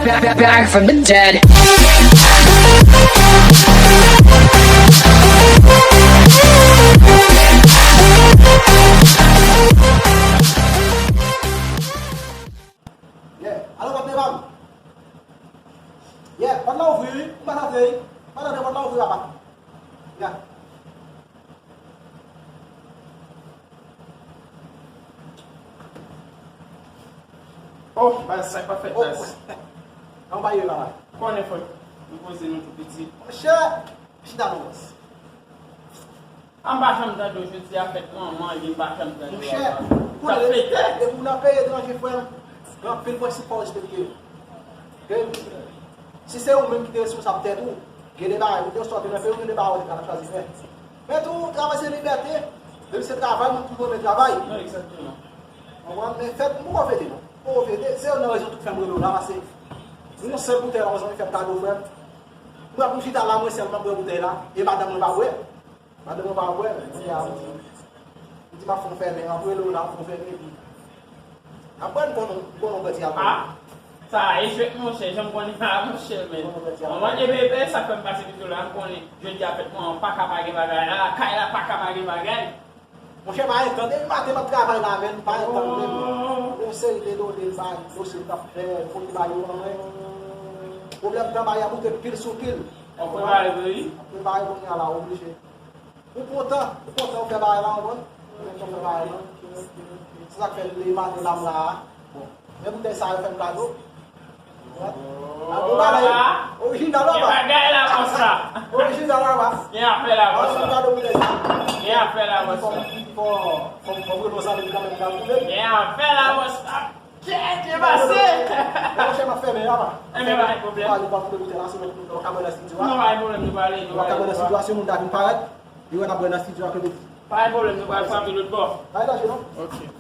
back from the dead. Alo bạn đây không? Yeah, bắt lâu phí, bắt lâu phí, bắt lâu phí bạn. Yeah. Oh, mas sai pra frente. Não vai ir lá. Quando foi? Não consegui muito pedir. Oxe, dá não. Embaixamos da dois, se a fête maman, ele embaixamos da dois. Oxe, Tá feito, é? eu não peguei, nós foi uma pena principal de porque se você é o mesmo que tem responsabilidade tu, que ele vai, Deus só tem na pergunta ele vai onde cara fazer, né? Mas tu trabalha sem liberté, deve ser trabalho, não tu não trabalho. Não, isso aqui não. Agora, nem feito, não vou ver, não. Vou ver, se eu não, eu tô fazendo lá, mas não sei por que nós vamos enfrentar o governo. Não vamos ficar lá, mas se eu não vou botar lá, e vai dar um bagulho. Vai dar um bagulho, né? Não vai fazer nada, não vou lá, não vou ver. Agora, quando vai tirar. Ah, ça, et je vais manger, j'aime qu'on y va manger, mais on va dire, bébé, ça fait passer du tout là, qu'on est, je dis à fait, on pas capable de bagaille, là, quand il pas capable de bagaille. Mon cher vai entrando, ele bateu para trabalhar lá, velho, vai entrando mesmo. Eu sei que ele vai, você tá fé, foi lá, eu não é. O problema trabalhar muito pelo seu quilo. On peut aller aí? Ele vai ganhar lá, obligé. O portão trabalha lá, mano. O trabalha lá. Você sabe que ele vai lá. Mesmo que ele saia, vai ficar louco. Agora, original lá, bagaille là, moça. Original lá, Quem a fait là, moça? Quem a fait là, moça? Vamos gostar de câmera da mulher. Quem a fait là, moça? Quem vai ser? Eu chamo a fêmea, ó. É meu vai problema. Vale para poder ter lá, se não acaba na situação. Não vai problema, não vai. Não acaba na situação, não dá com parado. E eu acabo na situação. Pas de problème, nous allons faire de l'autre bord. Vai lá, Gino. Ok.